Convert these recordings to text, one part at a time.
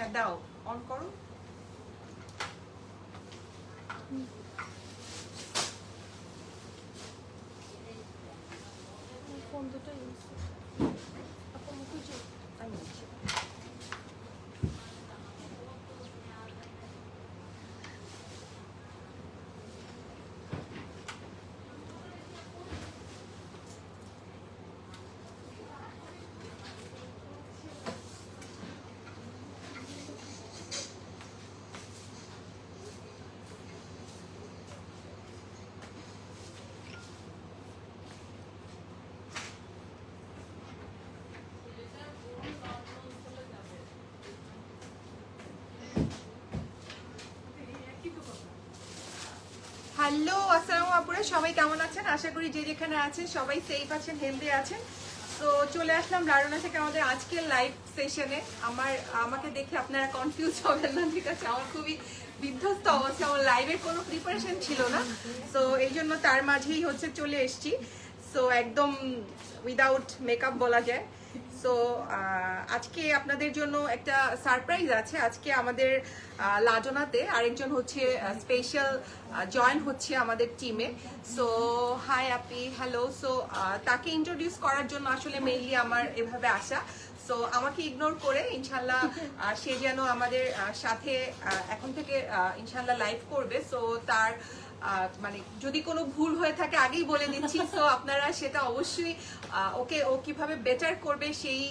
হ্যাঁ দাও, অন করো। ফোন দুটো ইউজ আপু মুখে যে আমি বলছি। হ্যালো, আসসালামু আপুরা, সবাই কেমন আছেন? আশা করি যে যেখানে আছেন সবাই সেফ আছেন, হেলদি আছেন। তো চলে আসলাম লারোনা থেকে আমাদের আজকের লাইভ সেশনে। আমাকে দেখে আপনারা কনফিউজ হবেন না, ঠিক আছে? আমার খুবই বিধ্বস্ত অবস্থা, আমার লাইভের কোনো প্রিপারেশন ছিল না, তো এই জন্য তার মাঝেই হচ্ছে চলে এসেছি। সো একদম উইদাউট মেকআপ বলা যায়। সো আজকে আপনাদের জন্য একটা সারপ্রাইজ আছে। আজকে আমাদের লাডোনাতে আরেকজন হচ্ছে স্পেশাল জয়েন হচ্ছে আমাদের টিমে। সো হাই আপি, হ্যালো। সো তাকে ইন্ট্রোডিউস করার জন্য আসলে মেইনলি আমার এভাবে আসা। সো আমাকে ইগনোর করে ইনশাল্লাহ সে যেন আমাদের সাথে এখন থেকে ইনশাল্লাহ লাইভ করবে। সো তার মানে যদি কোনো ভুল হয়ে থাকে আগেই বলে দিচ্ছি। সো আপনারা সেটা অবশ্যই ও কিভাবে বেটার করবে সেই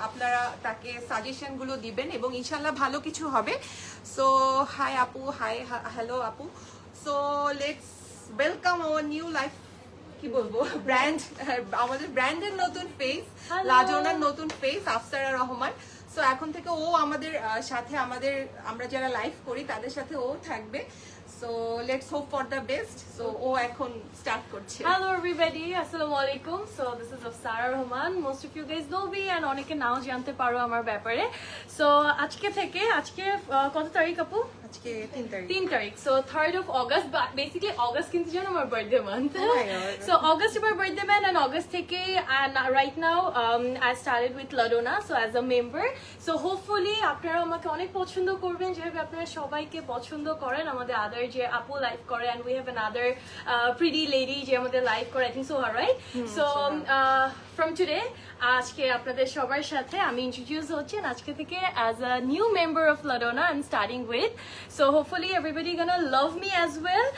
আপনারা তাকে সাজেশন গুলো দিবেন এবং ইনশাল্লাহ ভালো কিছু হবে। সো হাই আপু, হাই, হ্যালো আপু। So let's welcome our new life, কি বলবো, ব্র্যান্ড, আমাদের ব্র্যান্ডের নতুন ফেস, লাজোনার নতুন ফেস আফসারা রহমান। সো এখন থেকে ও আমাদের সাথে আমরা যারা লাইভ করি তাদের সাথে ও থাকবে। So let's hope for the best. So ও এখন স্টার্ট করছে। Hello everybody, assalamu alaikum. So this is Afsara Rahman. Most of you guys know me and অনেকে নাও জানতে পারো আমার ব্যাপারে। So আজকে কত তারিখ আপু? আজকে 3 তারিখ। 3 তারিখ। So 3rd of August, but basically August কিন্তু জানো আমার বার্থডে মান্থ। So August আমার বার্থডে মান, and August থেকে and right now I started with Ladona so as a member. So hopefully আপনারা আমাকে অনেক পছন্দ করবেন যেভাবে আপনারা সবাইকে পছন্দ করেন। আমাদের আদার যে আপু লাইভ করে, and we have another pretty lady যে আমাদের লাইভ করে, I think so, right? So from today আজকে আপনাদের সবার সাথে আমি ইন্ট্রোডিউস হচ্ছি, আজকে থেকে as a new member of Ladona I'm starting with. So hopefully everybody gonna love me as well.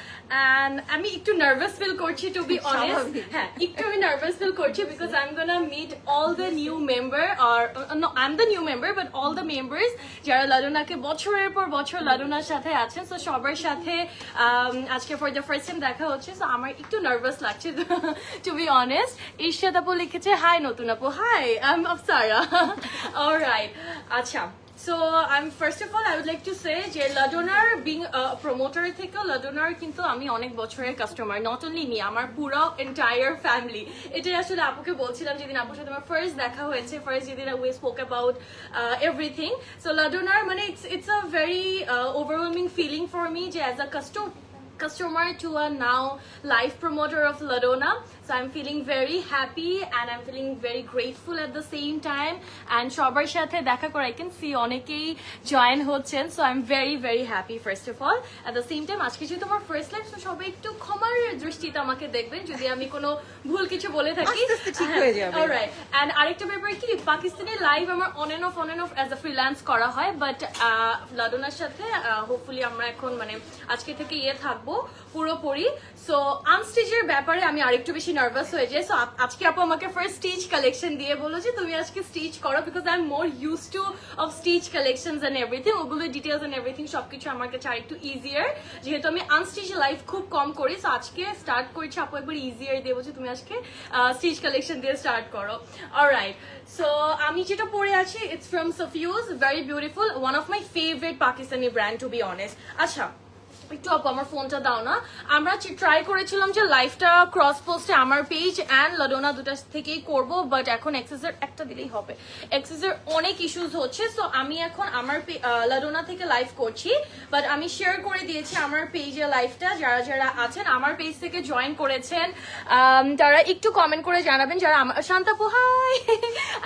And আমি একটু নার্ভাস ফিল করছি, to be honest. হ্যাঁ, একটু আমি নার্ভাস ফিল করছি because I'm gonna meet all the new member, or no, I'm the new member but all the members যারা লাডোনাকে বছরের পর বছর লাডোনার সাথে আছেন। So সবার সাথে আজকে for the first time দেখা হচ্ছে। So আমার একটু নার্ভাস লাগছে to be honest. ইরশাদ আপু লিখেছে, হাই নতুন আপু। Hi, I'm Afsara. All right, আচ্ছা। So first of all I would like to say যে লাডোনার being a promoter থেকে লাডোনার কিন্তু আমি অনেক বছরের কাস্টমার, নট অনলি মি, আমার পুরো এন্টায়ার ফ্যামিলি। এটাই আসলে আপুকে বলছিলাম যেদিন আপুর সাথে আমার ফার্স্ট দেখা হয়েছে, ফার্স্ট যেদিন we spoke about everything. So লাডোনার মানে it's a very overwhelming feeling for me যে as a customer to a now live promoter of Ladona. So I'm feeling very happy and I'm feeling very grateful at the same time. And সবার সাথে দেখা করে I can see অনেকেই join হচ্ছেন, so I'm very very happy first of all. At the same time আজকে যেহেতু আমার first live, so সবাই একটু ক্ষমার দৃষ্টিতে আমাকে দেখবেন যদি আমি কোনো ভুল কিছু বলে থাকি। আস্তে আস্তে ঠিক হয়ে যাবে। Alright, and আরেকটা ব্যাপার কি, পাকিস্তানি লাইভ আমার on end of as a freelance করা হয়, বাট লাডোনার সাথে হোপফুলি আমরা এখন মানে আজকে থেকে থাকবো পুরোপুরি। সো আনস্টিচের ব্যাপারে আমি আরেকটু বেশি নার্ভাস হয়ে যাই। সো আজকে আপু আমাকে ফার্স্ট স্টিচ কালেকশন দিয়ে বলো যে তুমি আজকে স্টিচ করো, because I am more use to of stitch collections and everything, ওগুলো ডিটেলস এন্ড এভরিথিং সবকিছু আমার কাছে আরেকটু ইজিয়ার, যেহেতু আমি আনস্টিচ লাইফ খুব কম করি। সো আজকে স্টার্ট করছি আপু একবার ইজিয়ার দিয়ে, বলছি তুমি আজকে স্টিচ কালেকশন দিয়ে স্টার্ট করো। অলরাইট, সো আমি যেটা পরে আছি ইটস ফ্রম সফিউজ, very beautiful, one of my favourite Pakistani brand to be honest. আচ্ছা, একটু আপু আমার ফোনটা দাও না। আমরা ট্রাই করেছিলাম যে লাইভটা ক্রস পোস্টে আমার পেজ অ্যান্ড লাডোনা দুটা থেকেই করব, বাট এখন এক্সেসের একটা দিলেই হবে। এক্সেসের অনেক ইস্যুস হচ্ছে, সো আমি এখন আমার লাডোনা থেকে লাইভ করছি, বাট আমি শেয়ার করে দিয়েছি আমার পেজে লাইভটা। যারা যারা আছেন আমার পেজ থেকে জয়েন করেছেন তারা একটু কমেন্ট করে জানাবেন। যারা আমার শান্তাপু hi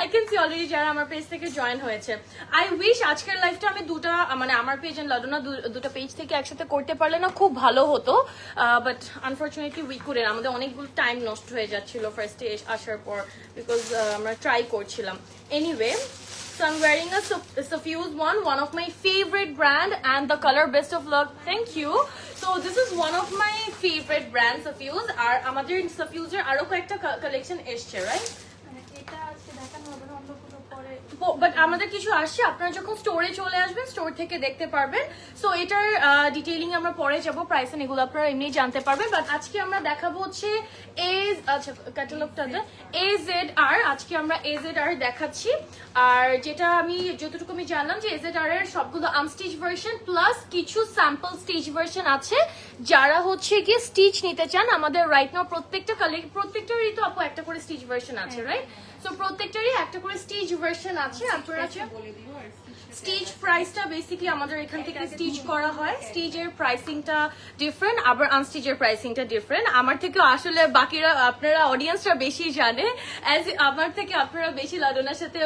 I can see already যারা আমার পেজ থেকে জয়েন হয়েছে। আই উইশ আজকের লাইভটা আমি দুটা মানে আমার পেজ এন্ড লাডোনা দুটো পেজ থেকে একসাথে করতে পারলে না খুব ভালো হতো, বাট আনফর্চুনেটলি উই কুডেন্ট। আমাদের অনেকগুলো টাইম নষ্ট হয়ে যাচ্ছিল ফার্স্টে আসার পর, বিকজ আমরা ট্রাই করছিলাম। Anyway, so I'm wearing a Suffuse one of my favorite brand, and the color best of luck. Thank you. So this is one of my favorite brands, Suffuse. আর আমাদের Suffuse এর আরো কয়েকটা collection এসছে, right? এটা আজকে দেখানো হবে না, অন্য কোনো পরে। বাট আমাদের কিছু আসছে, আপনারা যখন স্টোরে চলে আসবেন স্টোর থেকে দেখতে পারবেন। সো এটার ডিটেইলিং আমরা পরে যাব, প্রাইস এগুলো আপনারা এমনি জানতে পারবেন। বাট আজকে আমরা দেখাবো হচ্ছে আচ্ছা ক্যাটালগটা AZR। আজকে আমরা AZR দেখাচ্ছি। আর যেটা আমি যতটুকু আমি জানলাম যে AZR এর সবগুলো আনস্টিচ ভার্সন প্লাস কিছু স্যাম্পল স্টিচ ভার্সন আছে। যারা হচ্ছে গিয়ে স্টিচ নিতে চান, আমাদের রাইট নাও প্রত্যেকটারই তো আপু একটা করে স্টিচ ভার্সন আছে, রাইট? সো প্রত্যেকটারই একটা করে স্টিচ ভার্সন আছে। আপনারা স্টিচ প্রাইসটা বেসিক্যালি আমাদের এখান থেকে স্টিচ করা হয়, স্টিচের প্রাইসিংটা ডিফারেন্ট, আবার আনস্টিচের প্রাইসিংটা ডিফারেন্ট। আমার থেকে আসলে বাকিরা আপনারা অডিয়েন্সরা বেশি জানে, অ্যাজ আমার থেকে আপনারা বেশি লাডোনার সাথে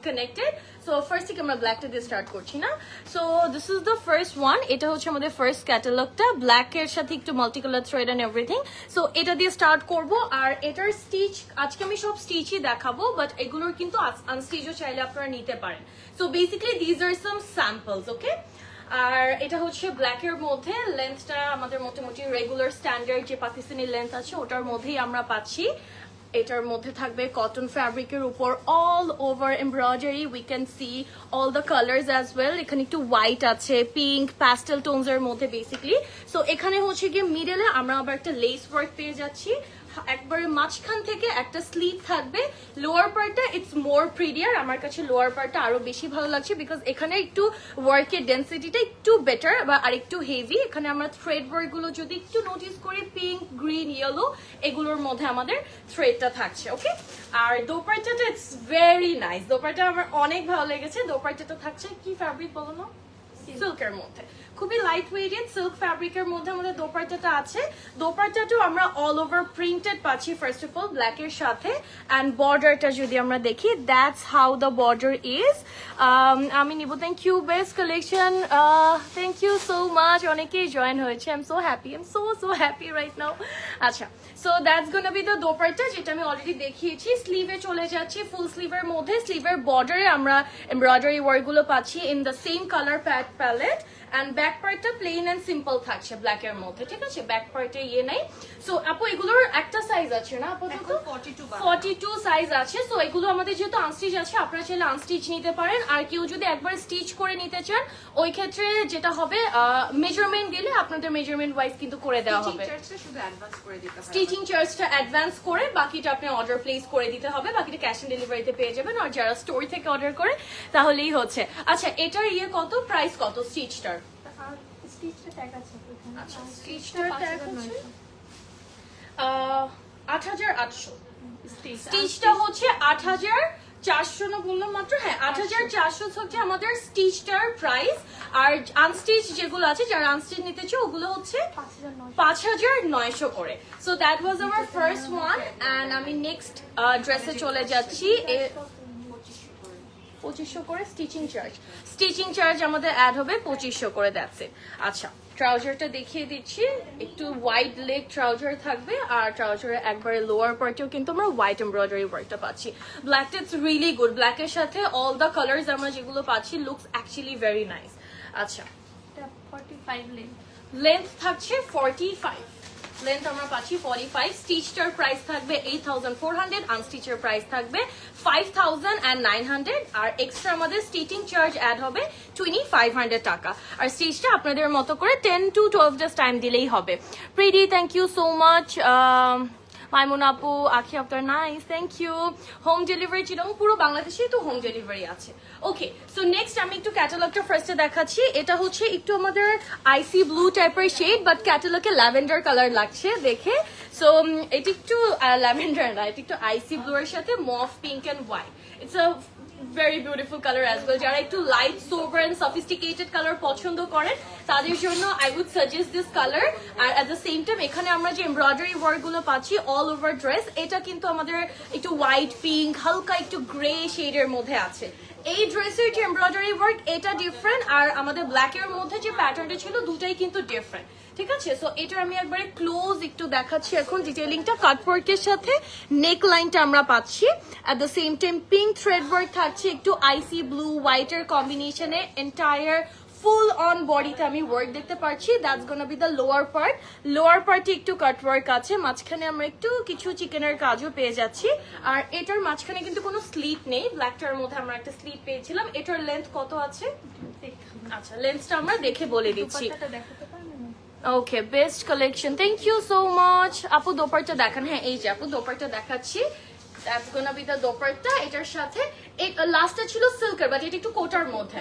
কানেক্টেড। সো ফার্স্ট থেকে আমরা ব্ল্যাকটা দিয়ে স্টার্ট করছি না। So this is the first one. এটা হচ্ছে আমাদের ফার্স্ট ক্যাটালগটা, ব্ল্যাকের সাথে একটু multicolour thread and everything. So এটা দিয়ে স্টার্ট করব। আর এটার স্টিচ আজকে আমি সব স্টিচই দেখাবো, বাট এগুলোর কিন্তু আনস্টিচও চাইলে আপনারা নিতে পারেন। So basically these are some samples, okay? আর এটা হচ্ছে ব্ল্যাকের মধ্যে, লেন্থটা আমাদের মোটামুটি রেগুলার স্ট্যান্ডার্ড যে পাকিস্তানি লেন্থ আছে ওটার মধ্যেই আমরা পাচ্ছি। এটার মধ্যে থাকবে কটন ফ্যাব্রিকের উপর all over embroidery, we can see all the colours as well. এখানে একটু হোয়াইট আছে, পিঙ্ক, প্যাস্টেল টোনস এর মধ্যে বেসিক্যালি। সো এখানে হচ্ছে গিয়ে মিডলে আমরা আবার একটা লেস ওয়ার্ক পেয়ে যাচ্ছি। একবারে মাঝখান থেকে একটা স্লিভ থাকবে। লোয়ার পার্টটা ইটস মোর প্রিডিয়ার, আমার কাছে লোয়ার পার্টটা আরো বেশি ভালো লাগছে, বিকজ এখানে একটু ওয়ার্কের ডেন্সিটিটা একটু বেটার বা আর একটু হেভি। এখানে আমরা থ্রেড ওয়ার্ক গুলো যদি একটু নোটিস করি, পিঙ্ক, গ্রিন, ইয়েলো এগুলোর মধ্যে আমাদের থ্রেডটা থাকছে, ওকে? আর দোপাট্টাটা ইটস ভেরি নাইস, দোপাট্টা আমার অনেক ভালো লেগেছে। দোপাট্টাটা থাকছে কি ফ্যাব্রিক বলো না? সিল্কের মধ্যে, খুবই লাইট ওয়েটেড সিল্ক ফ্যাব্রিকের মধ্যে আমাদের দোপাট্টাটা আছে। দোপাট্টাটাও আমরা অল ওভার প্রিন্টেড পাচ্ছি ফার্স্ট অফ অল ব্ল্যাকের সাথে। অ্যান্ড বর্ডারটা যদি আমরা দেখি, that's how the border is. আমি নিব। Thank you, best collection, thank you so much. অনেকেই জয়েন হয়েছে, I am so happy, I am so happy right now. আচ্ছা, so that's gonna be the dupatta, যেটা আমি অলরেডি দেখিয়েছি। স্লিভে চলে যাচ্ছি, ফুল স্লিভের মধ্যে। স্লিভের বর্ডারে আমরা এমব্রয়ডারি ওয়ার্কগুলো পাচ্ছি in the same colour palette. And back পার্টটা প্লেন অ্যান্ড সিম্পল থাকছে ব্ল্যাকের মধ্যে, ঠিক আছে? ব্যাক পার্টে ইয়ে নাই। সো আপু এগুলোর একটা সাইজ আছে না আপাতত? 42 সাইজ আছে। সো এগুলো আমাদের যেহেতু আনস্টিচ আছে, আপনারা চাইলে আনস্টিচ নিতে পারেন। আর কেউ যদি একবার স্টিচ করে নিতে চান, ওই ক্ষেত্রে যেটা হবে মেজারমেন্ট দিলে আপনাদের মেজারমেন্ট ওয়াইজ কিন্তু করে দেওয়া হবে। স্টিচিং চার্জটা অ্যাডভান্স করে বাকিটা আপনি অর্ডার প্লেস করে দিতে হবে, বাকিটা ক্যাশ অন ডেলিভারিতে পেয়ে যাবেন। আর যারা স্টোর থেকে অর্ডার করে তাহলেই হচ্ছে। আচ্ছা, এটার ইয়ে কত, প্রাইস কত স্টিচটার? আর স্টিচটা ট্যাগ আছে ওখানে। আচ্ছা, স্টিচটার ট্যাগ হচ্ছে 8800। স্টিচটা হচ্ছে 8400 না বললাম মাত্র? হ্যাঁ, 8400 হচ্ছে আমাদের স্টিচটার প্রাইস। আর আনস্টিচ যেগুলো আছে, যারা আনস্টিচ নিতে চাও ওগুলো হচ্ছে 5900 করে। So that was our first one. And আমি নেক্সট ড্রেসে চলে যাচ্ছি। 2500 করে স্টিচিং চার্জ আমাদের অ্যাড হবে 2500 করে, দ্যাটস ইট। আচ্ছা, ট্রাউজারটা দেখিয়ে দিচ্ছি। একটু ওয়াইড লেগ ট্রাউজার থাকবে, আর ট্রাউজারের একবারে লোয়ার পার্টেও কিন্তু আমরা হোয়াইট এমব্রয়ডারি ওয়ার্কটা পাচ্ছি। ব্ল্যাকটা ইটস রিয়েলি গুড, ব্ল্যাকের সাথে অল দ্য কালার্স আমরা যেগুলো পাচ্ছি লুকস অ্যাকচুয়ালি ভেরি নাইস। আচ্ছা, এটা 45 লেন্থ থাকছে 45, লেন্থ আমরা পাচ্ছি 45। স্টিচটার প্রাইস থাকবে 8400, আনস্টিচের প্রাইস থাকবে 5900। আর এক্সট্রা আমাদের স্টিচিং চার্জ অ্যাড হবে 2500 টাকা। আর স্টিচটা আপনাদের মতো করে 10 to 12 days টাইম দিলেই হবে। প্রিডি, thank you so much. Maimun আপু, Akhi Aftar, nice, thank you. Home delivery চিরং পুরো বাংলাদেশেই তো হোম ডেলিভারি আছে। ওকে, সো নেক্সট আমি একটু ক্যাটালগটা ফার্স্টে দেখাচ্ছি। এটা হচ্ছে একটু আমাদের আইসি ব্লু টাইপের শেড, বাট ক্যাটালগে ল্যাভেন্ডার কালার লাগছে দেখে। সো এটা একটু ল্যাভেন্ডার না, এটা একটু আইসি ব্লু এর সাথে mauve pink and white. It's a very beautiful color as well. যারা একটু light sober and sophisticated colour পছন্দ করেন তাদের জন্য I would suggest this color. R at the same time এখানে আমরা যে এমব্রয়ডারি ওয়ার্ক গুলো পাচ্ছি অল ওভার ড্রেস, এটা কিন্তু আমাদের একটু হোয়াইট পিঙ্ক হালকা একটু গ্রে শেডের মধ্যে আছে। এই ড্রেসের যে এমব্রয়ডারি ওয়ার্ক এটা ডিফারেন্ট, আর আমাদের ব্ল্যাক এর মধ্যে যে প্যাটার্নটা ছিল দুটাই কিন্তু ডিফারেন্ট। ঠিক আছে, সো এটা আমি একবারে ক্লোজ একটু দেখাচ্ছি এখন ডিটেইলিংটা। কাটওয়ার্কের সাথে নেক লাইনটা আমরা পাচ্ছি, এট the same time pink thread work থাকছে একটু আইসি ব্লু হোয়াইটের কম্বিনেশনে। এন্টায়ার ফুল অন বডিতে আমি ওয়ার্ক দেখতে পাচ্ছি। That's gonna be the lower part. Lower পার্টে একটু কাটওয়ার্ক আছে, মাঝখানে আমরা একটু কিছু চিকেনের কাজও পেয়ে যাচ্ছি। আর এটার মাঝখানে কিন্তু কোনো স্লিট নেই, ব্ল্যাকটার মধ্যে আমরা একটা স্লিট পেয়েছিলাম। এটার লেন্থ কত আছে? আচ্ছা, লেন্থটা আমরা দেখে বলে দিচ্ছি। দেখাতে পারবেন? Okay, best collection, thank you so much. আপু দোপারটা দেখান। হ্যাঁ, এই যে আপু দোপারটা দেখাচ্ছি। That's gonna be the dupatta. এটার সাথে লাস্টটা ছিল সিল্কের, বাট এটা একটু কোটার মধ্যে,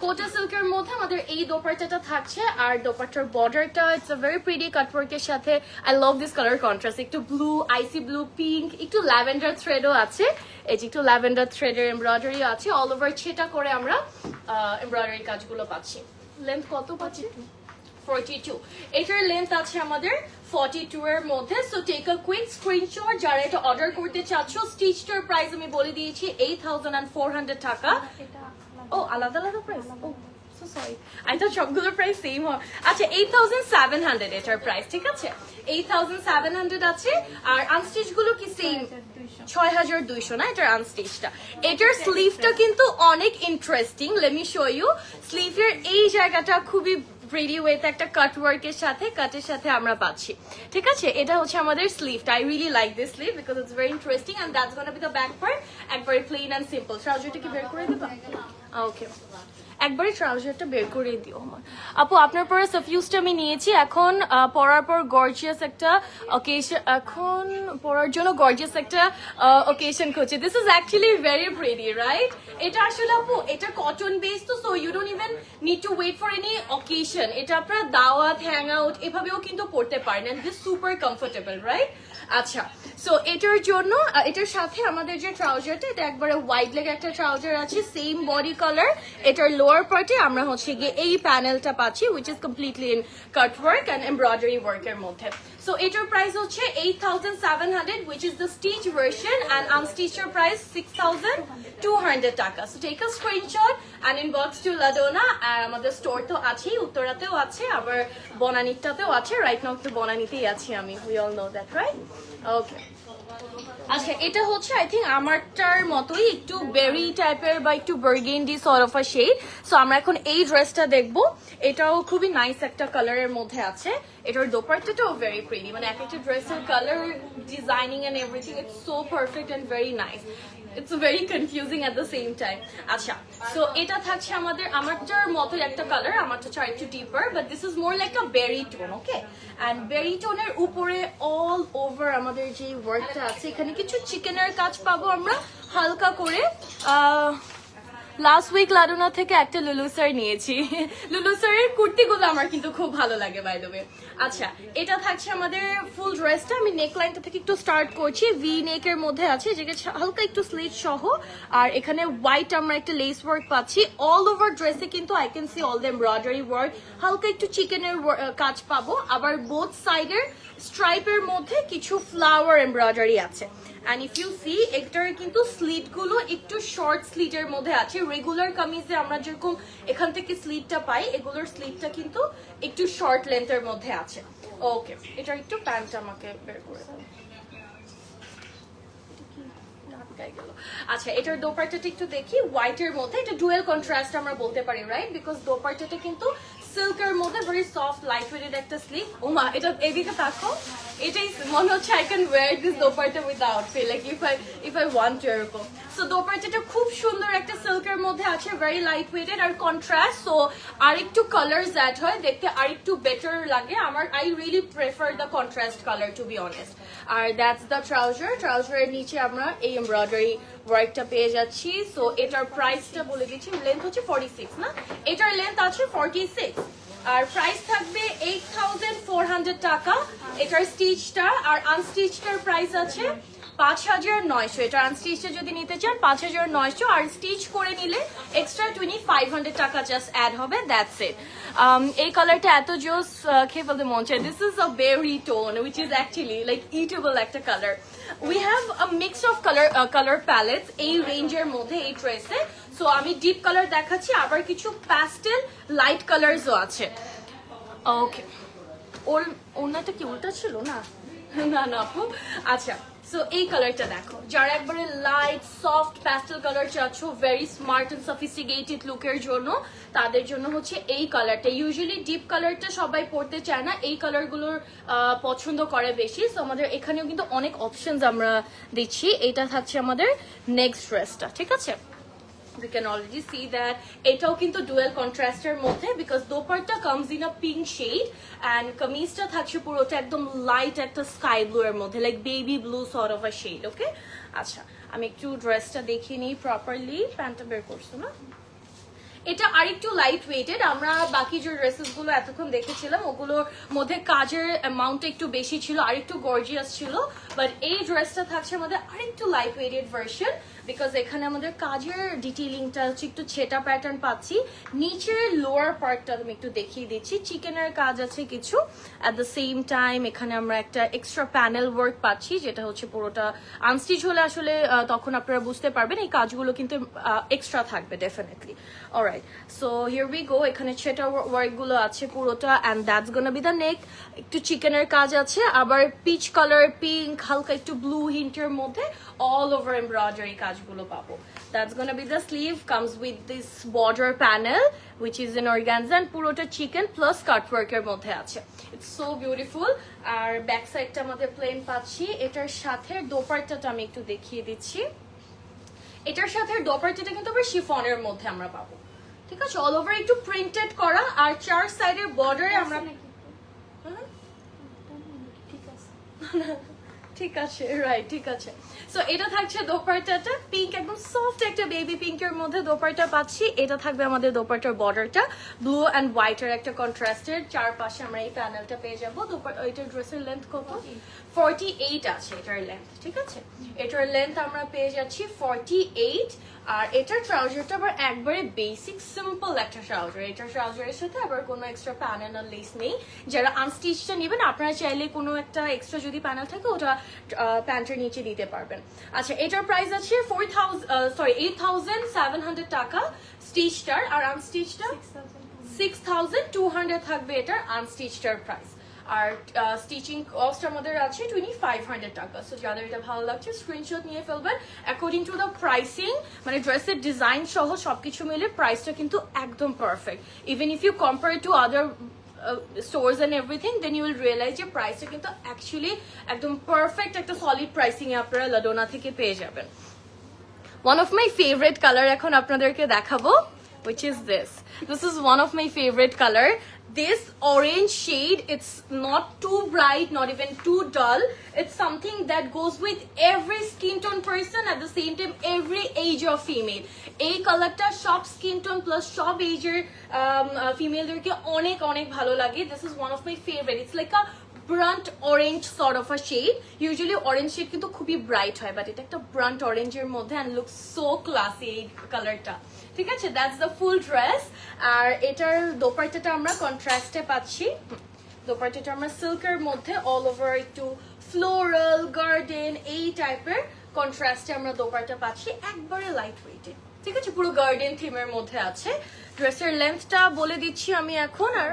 কোটা সিল্কের মধ্যে আমাদের এই দোপারটাটা থাকছে। আর দোপারটার বর্ডারটা ইটস আ ভেরি প্রিটি কাটওয়ার্কের সাথে। I love this colour contrast, একটু ব্লু, আইসি ব্লু, পিঙ্ক, একটু ল্যাভেন্ডার থ্রেডও আছে। এই যে একটু ল্যাভেন্ডার থ্রেডের এমব্রয়ডারি আছে, অল ওভার ছেটা করে আমরা এমব্রয়ডারি কাজগুলো পাচ্ছি। লেন্থ কত পাচ্ছি? 42। এটার লেন্থ আছে আমাদের 42 এর মধ্যে। So take a quick screenshot যারা এটা অর্ডার করতে চাচ্ছ। স্টিচটার প্রাইস আমি বলে দিয়েছি 8400 টাকা। এটা ও আলাদা আলাদা price? Oh so sorry, I thought সবগুলোর প্রাইস সেম হয়। আচ্ছা, 8700 এটার প্রাইস। ঠিক আছে, 8700 আছে। আর আনস্টিচ গুলো কি সেম? 6200 না, এটার আনস্টিচটা। এটার স্লিভটা কিন্তু অনেক interesting, let me show you. স্লিভের এই জায়গাটা খুবই প্রিটি ওয়েতে একটা কাট ওয়ার্কের সাথে, কাটের সাথে আমরা পাচ্ছি। ঠিক আছে, এটা হচ্ছে আমাদের স্লিভটা। I really like this sleeve because it's very interesting and that's gonna be the back part. একবারে প্লেন এন্ড সিম্পল। ট্রাউজারটা কি বের করে দিবা? ওকে, একবারে ট্রাউজারটা বের করে দিও আমার। আপু আপনার পরে সাফিউজটা আমি নিয়েছি, এখন পরার পর গর্জিয়াস একটা অকেশন, এখন পরার জন্য গর্জিয়াস একটা অকেশন খুঁজছে। This is actually very pretty, right? এটা আসলে আপু এটা কটন বেসড, তো so you don't even need to wait for any occasion. এটা আপনারা দাওয়াত, হ্যাং আউট এভাবেও কিন্তু পড়তে পারেন and this super comfortable, right? আচ্ছা, সো এটার জন্য এটার সাথে আমাদের যে ট্রাউজারটা, এটা একবারে ওয়াইড লেগ একটা ট্রাউজার আছে, সেম বডি কালার। এটার লোয়ার পার্টে আমরা হচ্ছে গিয়ে এই প্যানেলটা পাচ্ছি which is completely in cut work and embroidery ওয়ার্কের মধ্যে। সো এটার প্রাইস হচ্ছে 8700 which is the stitch version and unstitched price 6200 টাকা। So take a screenshot and inbox to Ladona। আর আমাদের স্টোর তো আছেই, উত্তরাতেও আছে, আবার বনানীটাতেও আছে। রাইট নাও তো বনানীতেই আছি আমি, we all know that, right? Okay, আচ্ছা, এটা হচ্ছে আই থিঙ্ক আমারটার মতোই একটু বেরি টাইপের বা একটু burgundy sort of a shade. So আমরা এখন এই ড্রেসটা দেখবো। এটাও খুবই নাইস একটা কালারের মধ্যে আছে। এটার দোপাট্টাটাও ভেরি প্রিটি, মানে এক একটা ড্রেসের colour designing and everything it's so perfect and very nice. It's very confusing at the same time. আচ্ছা, সো এটা থাকছে আমারটার মতো একটা কালার, আমারটা হচ্ছে একটু deeper, but this is more like a berry tone. Okay, and berry টোনের উপরে অল ওভার আমাদের যে ওয়ার্কটা আছে, এখানে কিছু চিকেনের কাজ পাবো আমরা হালকা করে। লাস্ট উইক লাডোনা থেকে একটা লুলু স্যার নিয়েছি। লুলু স্যারের কুর্তিগুলো আমার কিন্তু খুব ভালো লাগে, বাই দ্য ওয়ে। আচ্ছা, এটা থাকছে আমাদের ফুল ড্রেসটা। আমি নেক লাইনটা থেকে একটু স্টার্ট করছি। ভি নেকের মধ্যে আছে, যেটা হালকা একটু স্লিট সহ। আর এখানে হোয়াইট আমরা একটা লেস ওয়ার্ক পাচ্ছি। অল ওভার ড্রেসে কিন্তু I can C all the embroidery work. হালকা একটু চিকেনের কাজ পাবো, আবার বোথ সাইডের স্ট্রাইপের মধ্যে কিছু ফ্লাওয়ার এমব্রয়ডারি আছে। And if you see, এটার কিন্তু স্লিট গুলো একটু শর্ট স্লিটের মধ্যে আছে। রেগুলার কামিজে আমরা যেরকম এখান থেকে স্লিটটা পাই, এগুলোর স্লিটটা কিন্তু একটু শর্ট লেন্থের মধ্যে আছে। ওকে, এটার একটু প্যান্ট আমাকে বের করে দাও। আচ্ছা, এটার দোপাট্টাটা একটু দেখি। হোয়াইটের মধ্যে এটা ডুয়েল কন্ট্রাস্ট আমরা বলতে পারি, রাইট? বিকজ দোপাট্টাটা কিন্তু সিল্কের মধ্যে ভেরি সফট লাইট ওয়েটেড একটা স্লিভ। ওমা এটা এদিকে তাকো, এটাই মনে হচ্ছে I can wear this dupatta with outfit like if I want to এরকম। সো দোপাট্টাটা খুব সুন্দর একটা সিল্কের মধ্যে আছে, ভেরি লাইট ওয়েটেড আর কন্ট্রাস্ট, সো আরেকটু কালার্স অ্যাড হয়, দেখতে আরেকটু বেটার লাগে আমার। I really prefer the contrast colour to be honest. আর দ্যাটস দ্য ট্রাউজারের নিচে আমরা এই এমব্রয়ডারি ওয়ার্কটা পেয়ে যাচ্ছি। সো এটার প্রাইসটা বলে দিচ্ছি, লেন্থ হচ্ছে 46 না, এটার লেন্থ আছে 46 আর প্রাইস থাকবে 8400 টাকা এটার স্টিচটা। আর আনস্টিচটার প্রাইস আছে 5900। এটা আনস্টিচটা যদি নিতে চান 5900, আর স্টিচ করে নিলে এক্সট্রা 2500 টাকা জাস্ট অ্যাড হবে, দ্যাটস ইট। এই কালারটা এত জোস, খেয়ে ফেলতে মন চায়। This is a berry tone which is actually like eatable একটা কালার। We have a mix of colour palettes এই রেঞ্জের মধ্যে এই ড্রেসে। সো আমি ডিপ কালার দেখাচ্ছি, আবার কিছু প্যাস্টেল লাইট কালারসও আছে। ওকে, ওনাটা কি উল্টা ছিল না? না না আপু, আচ্ছা। সো এই কালারটা দেখো, যারা একবারে লাইট সফট প্যাস্টেল কালার চাচ্ছ ভেরি স্মার্ট এন্ড সফিস্টিকেটেড লুকের জন্য, তাদের জন্য হচ্ছে এই কালারটা। ইউজুয়ালি ডিপ কালারটা সবাই পড়তে চায় না, এই কালারগুলোর পছন্দ করে বেশি। সো আমাদের এখানেও কিন্তু অনেক অপশনস আমরা দিচ্ছি। এটা থাকছে আমাদের নেক্সট ড্রেসটা, ঠিক আছে? We can already see that এটাও কিন্তু ডুয়েল কন্ট্রাস্টের মধ্যে, because dupatta comes in a pink shade and কামিজটা থাকছে পুরোটা একদম লাইট একটা স্কাই ব্লু এর মধ্যে, like baby blue sort of a shade. Okay, আচ্ছা আমি একটু ড্রেসটা দেখিয়ে নিই প্রপারলি। প্যান্টটা বের করছো না? এটা আরেকটু লাইট ওয়েটেড। আমরা বাকি যে ড্রেসেস গুলো এতক্ষণ দেখেছিলাম ওগুলোর মধ্যে কাজের অ্যামাউন্টটা একটু বেশি ছিল, আরেকটু গর্জিয়াস ছিল, বাট এই ড্রেসটা থাকছে আমাদের আরেকটু লাইট ওয়েটেড ভার্সন, বিকজ এখানে আমাদের কাজের ডিটেইলিংটা হচ্ছে একটু ছেটা প্যাটার্ন পাচ্ছি। নিচের লোয়ার পার্টটা আমি একটু দেখিয়ে দিচ্ছি, চিকেনের কাজ আছে কিছু। অ্যাট দ্য সেম টাইম এখানে আমরা একটা এক্সট্রা প্যানেল ওয়ার্ক পাচ্ছি, যেটা হচ্ছে পুরোটা আনস্টিচ হলে আসলে তখন আপনারা বুঝতে পারবেন এই কাজগুলো কিন্তু এক্সট্রা থাকবে definitely. Alright, so here we go. এখানে ছেটা ওয়ার্ক গুলো আছে পুরোটা, and that's gonna be the নেক। একটু চিকেনের কাজ আছে, আবার পিচ কালার, পিঙ্ক, হালকা একটু ব্লু হিন্টের মধ্যে অল ওভার এমব্রয়ডারি কাজগুলো পাবো। That's gonna be the sleeve, comes with this border panel which is in organza and পুরোটা চিকেন প্লাস কাট ওয়ার্কের মধ্যে আছে। It's so beautiful। R back সাইডটা আমাদের প্লেন পাচ্ছি। এটার সাথে দোপাট্টাটা আমি একটু দেখিয়ে দিচ্ছি। এটার সাথে দোপাট্টাটা কিন্তু আবার শিফনের মধ্যে আমরা পাবো, ঠিক আছে? অল ওভার একটু প্রিন্টেড করা, আর চার সাইডের বর্ডারে আমরা ঠিক আছে, রাইট, ঠিক আছে। সো এটা থাকছে দোপাট্টাটা, পিঙ্ক, একদম সফট একটা বেবি পিঙ্কের মধ্যে দোপাট্টা পাচ্ছি। এটা থাকবে আমাদের দোপাট্টার বর্ডারটা ব্লু অ্যান্ড হোয়াইটের একটা কন্ট্রাস্টের, চারপাশে আমরা এই প্যানেলটা পেয়ে যাবো। এটার ড্রেসের লেন্থ কত? 48 আছে এটার লেন্থ, ঠিক আছে? এটার লেন্থ আমরা পেয়ে যাচ্ছি 48। আর এটার ট্রাউজারটা আবার একবারে বেসিক সিম্পল একটা ট্রাউজার। এটার ট্রাউজারের সাথে আবার কোনো এক্সট্রা প্যানেল আর লেস নেই। যারা আনস্টিচটা নেবেন আপনারা চাইলে কোনো একটা এক্সট্রা যদি প্যানেল থাকে ওটা প্যান্টের নিচে দিতে পারবেন। আচ্ছা, এটার প্রাইস আছে 8700 টাকা স্টিচটার, আর আনস্টিচটা 6200 থাকবে এটার আনস্টিচটার প্রাইস। আর স্টিচিং কস্ট আমাদের আছে 2500 টাকা। সো যাদের এটা ভালো লাগছে স্ক্রিনশট নিয়ে ফেলবেন। অ্যাকর্ডিং টু দ্য প্রাইসিং, মানে ড্রেসের ডিজাইন সহ সবকিছু মিলে প্রাইসটা কিন্তু একদম perfect. Even if you compare to other stores and everything, then you will realize যে প্রাইসটা কিন্তু অ্যাকচুয়ালি একদম পারফেক্ট একটা সলিড প্রাইসিং এ আপনারা লাডোনা থেকে পেয়ে যাবেন। One of my favorite color এখন আপনাদেরকে দেখাবো, which is this. This is one of my favorite color. This orange shade, it's not too bright, not even too dull. It's something that goes with every skin tone person, at the same time every age of female. এই কালারটা সব skin tone plus সব এজের ফিমেলদেরকে অনেক অনেক ভালো লাগে। This is one of my favorite. It's like a burnt orange sort of a shade. Usually orange shade কিন্তু খুবই ব্রাইট হয়, বাট এটা একটা ব্রান্ট অরেঞ্জের মধ্যে অ্যান্ড লুক সো ক্লাসি এই কালারটা, ঠিক আছে? That's the full dress. আর এটার দোপাট্টাটা আমরা কন্ট্রাস্টে পাচ্ছি। দোপাট্টাটা আমরা সিল্কের মধ্যে অল ওভার একটু ফ্লোরাল গার্ডেন এই টাইপের কন্ট্রাস্টে আমরা দোপাট্টা পাচ্ছি, একবারে লাইট ওয়েটেড, ঠিক আছে? পুরো গার্ডেন থিমের মধ্যে আছে। ড্রেসের লেন্থটা বলে দিচ্ছি আমি এখন, আর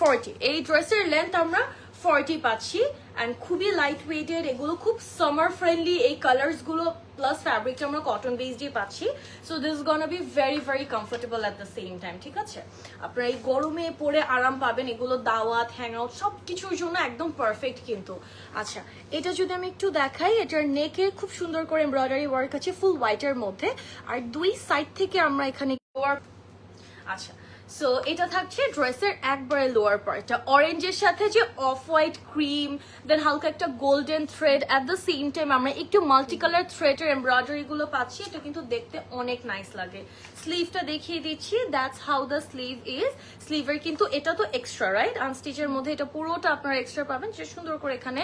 40। এই ড্রেসের লেন্থ আমরা 40 পাচ্ছি, অ্যান্ড খুবই লাইট ওয়েটেড। এগুলো খুব সামার ফ্রেন্ডলি, এই কালার্স গুলো প্লাস ফ্যাব্রিকটা আমরা কটন বেসডই পাচ্ছি। So this gonna be very very comfortable at the same time, ঠিক আছে? আপনারা এই গরমে পরে আরাম পাবেন, এগুলো দাওয়াত হ্যাং আউট সব কিছুর জন্য একদম পারফেক্ট কিন্তু। আচ্ছা, এটা যদি আমি একটু দেখাই, এটার নেকে খুব সুন্দর করে এমব্রয়ডারি ওয়ার্ক আছে ফুল হোয়াইটের মধ্যে, আর দুই সাইড থেকে আমরা এখানে আচ্ছা সো এটা থাকছে ড্রেসের একবারে লোয়ার পার্টটা, অরেঞ্জের সাথে যে অফ হোয়াইট ক্রিম, দেন হালকা একটা golden thread, at the same time আমরা একটু মাল্টি কালার থ্রেডের এমব্রয়ডারি গুলো পাচ্ছি। এটা কিন্তু দেখতে অনেক নাইস লাগে। স্লিভটা দেখিয়ে দিচ্ছি, that's how the sleeve is. স্লিভের কিন্তু এটা তো এক্সট্রা, রাইট? আনস্টিচের মধ্যে এটা পুরোটা আপনারা এক্সট্রা পাবেন, যে সুন্দর করে এখানে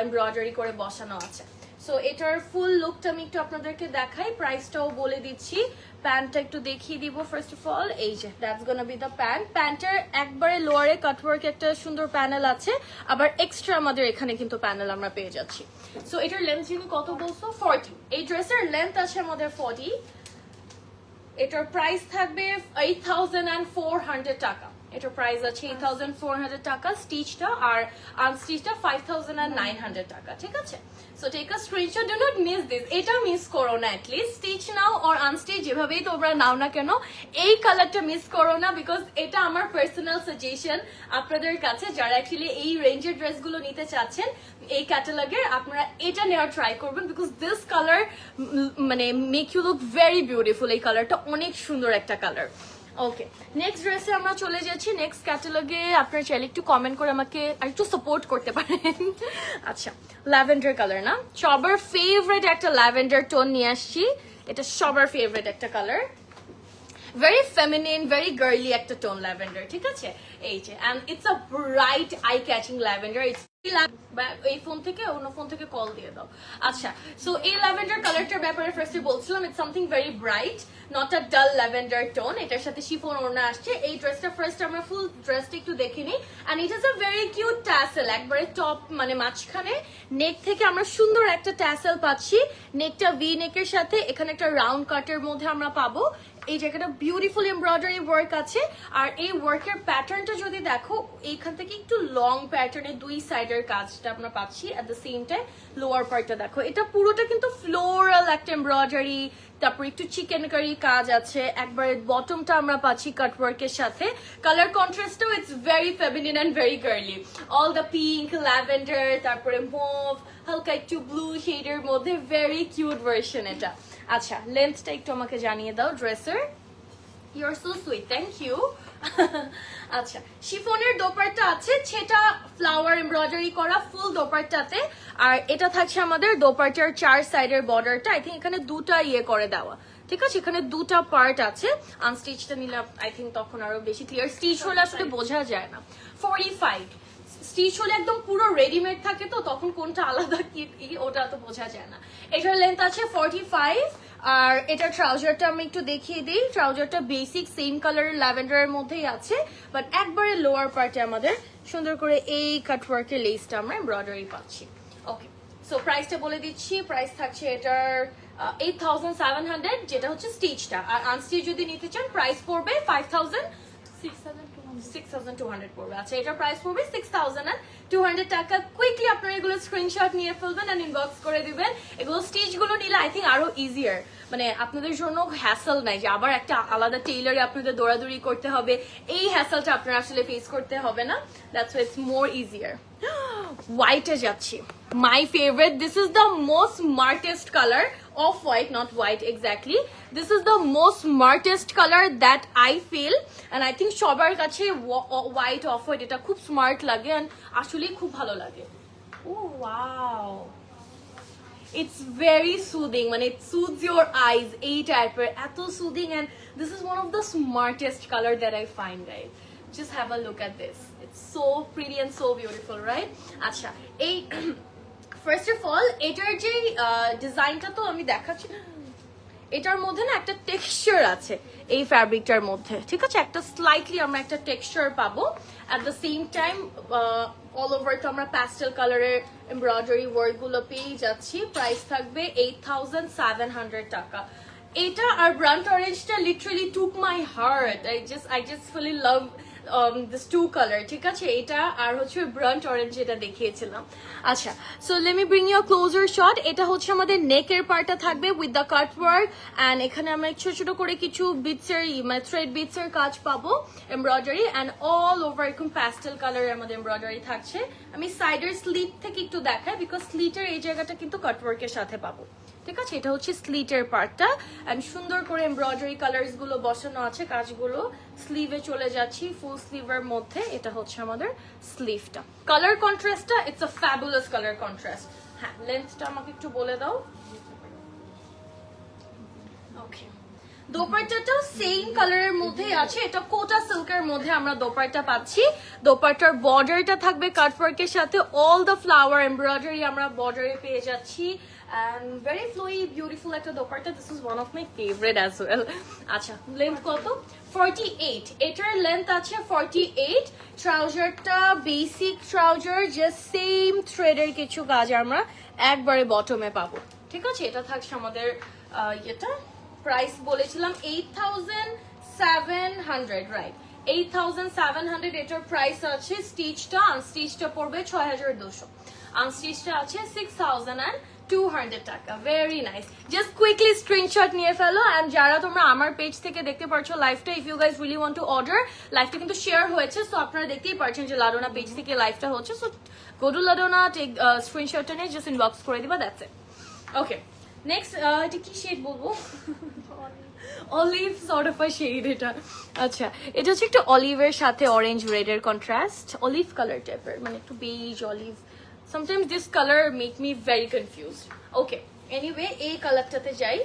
এমব্রয়ডারি করে বসানো আছে। সো এটার ফুল লুকটা আমি একটু আপনাদেরকে দেখাই, প্রাইসটাও বলে দিচ্ছি। প্যান্টটা একটু দেখিয়ে দিব ফার্স্ট অফ অল, এই যে that's gonna be the pant. প্যান্টের একবারে লোয়ারে কাটওয়ার্ক একটা সুন্দর প্যানেল আছে, আবার এক্সট্রা আমাদের এখানে কিন্তু প্যানেল আমরা পেয়ে যাচ্ছি। সো এটার লেন্থ যিনি কত বলছো? 40। এই ড্রেসের লেন্থ আছে আমাদের 40। এটার প্রাইস থাকবে 8,400 টাকা। এটার প্রাইস আছে 8,400 টাকা স্টিচটা, আর আনস্টিচটা 5,900 টাকা, ঠিক আছে? So take a screenshot, do not miss this. এটা মিস করো না, অ্যাটলিস্ট স্টিচ নাও অর আনস্টিচ যেভাবেই তোমরা নাও না কেন, এই কালারটা মিস করো না, বিকজ এটা আমার পার্সোনাল সাজেশন আপনাদের কাছে, যারা অ্যাকচুয়ালি এই রেঞ্জের ড্রেসগুলো নিতে চাচ্ছেন এই ক্যাটালগের, আপনারা এটা নেওয়ার ট্রাই করবেন, বিকজ দিস কালার মানে make you look very beautiful. এই কালারটা অনেক সুন্দর একটা কালার। ওকে, নেক্সট ড্রেসে আমরা চলে যাচ্ছি। নেক্সট ক্যাটালগে আপনারা চাইলে একটু কমেন্ট করে আমাকে আর একটু সাপোর্ট করতে পারেন। আচ্ছা, ল্যাভেন্ডার কালার না, সবার ফেভারিট একটা ল্যাভেন্ডার টোন নিয়ে আসছি। এটা সবার ফেভারিট একটা colour, very feminine, very girly একটা টোন ল্যাভেন্ডার, ঠিক আছে? এই যে, and it's a bright eye catching lavender. এই ফোন থেকে অন্য ফোন থেকে কল দিয়ে দাও। আচ্ছা, সো এই ল্যাভেন্ডার কালারটার ব্যাপারে ফার্স্টে বলছিলাম, it's something very bright, not a ডাল ল্যাভেন্ডার টোন। এটার সাথে শিফন ওড়না আসছে। এই ড্রেসটা ফার্স্ট আমরা ফুল ড্রেসটা একটু দেখে নিই, and it is a very cute tassel, একবারে টপ মানে মাঝখানে নেক থেকে আমরা সুন্দর একটা ট্যাসেল পাচ্ছি। নেকটা ভি নেকের সাথে এখানে একটা রাউন্ড কাটের মধ্যে আমরা পাবো। এই জায়গাটা বিউটিফুল এমব্রয়ডারি ওয়ার্ক আছে, আর এই ওয়ার্কের প্যাটার্নটা যদি দেখো, এইখান থেকে একটু লং প্যাটার্নে দুই সাইডের কাজটা আমরা পাচ্ছি। এট দ্য সেম টাইম লোয়ার পার্টটা দেখো, এটা পুরোটা কিন্তু ফ্লোরাল একটা এমব্রয়ডারি, তারপর একটু চিকেন কারি কাজ আছে। একবারে বটমটা আমরা পাচ্ছি কাটওয়ার্কের সাথে। কালার কন্ট্রাস্টও it's very feminine and very girly. All the pink, lavender, তারপরে মুভ, হালকা একটু ব্লু শেডের মধ্যে ভেরি কিউট ভার্সন এটা। আচ্ছা, লেন্থটা একটু আমাকে জানিয়ে দাও ড্রেসের। You are so sweet, thank you. আচ্ছা, শিফনের দোপাট্টা আছে, সেটা ফ্লাওয়ার এমব্রয়ডারি করা ফুল দোপাট্টাতে, আর এটা থাকছে আমাদের দোপাট্টার চার সাইডের বর্ডারটা। আই থিঙ্ক এখানে দুটা ইয়ে করে দেওয়া, ঠিক আছে? এখানে দুটা পার্ট আছে। আনস্টিচটা নিলে আই থিঙ্ক তখন আরো বেশি ক্লিয়ার, স্টিচ হলে আসলে বোঝা যায় না। 45 স্টিচ হলে একদম পুরো রেডিমেড থাকে, তো তখন কোনটা আলাদা কি ওটা তো বোঝা যায় না। এটার লেন্থ আছে 45, আর এটার ট্রাউজারটা আমি একটু দেখিয়ে দিই। ট্রাউজারটা বেসিক সেম কালারের ল্যাভেন্ডারের মধ্যেই আছে, বাট একবারে লোয়ার পার্টে আমাদের সুন্দর করে এই কাটওয়ার্কের লেসটা আমরা এমব্রয়ডারি পাচ্ছি। ওকে, সো প্রাইসটা বলে দিচ্ছি। প্রাইস থাকছে এটার 8,700, যেটা হচ্ছে স্টিচটা, আর আনস্টিচ যদি নিতে চান প্রাইস পড়বে 6,200 পড়বে। আচ্ছা, এটার প্রাইস পড়বে 6,200 টাকা। কুইকলি আপনারা এগুলো স্ক্রিনশট নিয়ে ফেলবেন এন্ড ইনবক্স করে দিবেন। এগুলো স্টিচ গুলো নিলে আই থিঙ্ক আরো ইজিয়ার, মানে আপনাদের জন্য হ্যাসেল নাই যে আবার একটা আলাদা টেইলারে আপনাদের দৌড়াদৌড়ি করতে হবে, এই হ্যাসেলটা আপনারা আসলে ফেস করতে হবে না। That's why it's more easier. হোয়াইটে যাচ্ছি, my favourite. This is the most smartest colour of white, not white exactly. This is the most smartest color that I feel, and I think সবার কাছে white off white এটা খুব smart লাগে, and আসলে খুব ভালো লাগে। Oh wow, it's very soothing, মানে it soothes your eyes, এই টাইপের, এত soothing, and this is one of the smartest color that I find, guys. Just have a look at this. It's so pretty and so beautiful, right? আচ্ছা, এই first of all এটার যে ডিজাইনটা তো আমি দেখাচ্ছি, এটার মধ্যে না একটা টেক্সচার আছে এই ফ্যাব্রিকটার মধ্যে, ঠিক আছে? একটা স্লাইটলি আমরা একটা টেক্সচার পাবো। At the same time all over তো আমরা প্যাস্টেল কালারের এমব্রয়ডারি ওয়ার্ক গুলো পেয়ে যাচ্ছি। প্রাইস থাকবে 8,700 টাকা। এটা আর ব্রান্ট অরেঞ্জটা literally took my heart I just fully love this two colour, ঠিক আছে? এটা আর হচ্ছে ব্রান্ট অরেঞ্জ যেটা দেখিয়েছিলাম। আচ্ছা, so let me bring you a closer shot. এটা হচ্ছে আমাদের নেকের পার্টটা থাকবে with the cut work, and এখানে আমরা ছোট ছোট করে কিছু বিটসের মানে থ্রেড বিটসের কাজ পাবো, এমব্রয়ডারি, অ্যান্ড অল ওভার এরকম প্যাস্টেল কালারের আমাদের এমব্রয়ডারি থাকছে। আমি সাইডের স্লিট থেকে একটু দেখাই, বিকজ স্লিটের এই জায়গাটা কিন্তু কাটওয়ার্কের সাথে পাবো, ঠিক আছে? এটা হচ্ছে স্লিটের পার্টটা, এন্ড সুন্দর করে এমব্রয়ডারি কালার্স গুলো বসানো আছে, কাজগুলো স্লিভে চলে যাচ্ছি, ফুল স্লিভের মধ্যে। এটা হচ্ছে আমাদের স্লিভটা। কালার কন্ট্রাস্টটা it's a fabulous colour contrast. হ্যাঁ, লেন্থটা আমাকে একটু বলে দাও। ওকে, দোপাট্টাটাও সেম কালারের মধ্যে আছে। এটা কোটা সিল্কের মধ্যে আমরা দোপাট্টা পাচ্ছি। দোপাট্টার বর্ডারটা থাকবে কাটওয়ার্কের সাথে, অল দ্য ফ্লাওয়ার এমব্রয়ডারি আমরা বর্ডারে পেয়ে যাচ্ছি, and very flowy beautiful একটা dupatta. this is one of my favorite as well. আচ্ছা, লেন্থ কত? 48। এটার লেন্থ আছে 48। ট্রাউজারটা বেসিক ট্রাউজার, জাস্ট সেম থ্রেডের কিছু কাজ আমরা একবারে বটমে পাবো, ঠিক আছে? এটা থাকছে আমাদের এটা প্রাইস বলেছিলাম 8700, রাইট? 8700 এটার প্রাইস আছে। স্টিচটা আনস্টিচটা পড়বে 6200, আনস্টিচটা আছে 6200 টাকা। Very nice. Just quickly screenshot নিয়ে ফেলো, এন্ড যারা তোমরা আমার পেজ থেকে দেখতে পারছো লাইভটা, if you guys really want to order, লাইভটা কিন্তু শেয়ার হয়েছে, সো আপনারা দেখতেই পারছেন যে লাডোনা পেজ থেকে লাইভটা হচ্ছে। সো গো টু লাডোনা, টেক স্ক্রিনশটটা নিয়ে জাস্ট ইনবক্স করে দিবা, দ্যাটস ইট। ওকে, নেক্সট এটা কি শেড বলবো? Olive sort of a shade এটা। আচ্ছা, এটা হচ্ছে একটু অলিভের সাথে অরেঞ্জ রেডের কন্ট্রাস্ট, অলিভ কালার টাইপের, মানে একটু beige olive. Sometimes this color make me very confused. Okay, anyway, এই কালারটাতে যাই।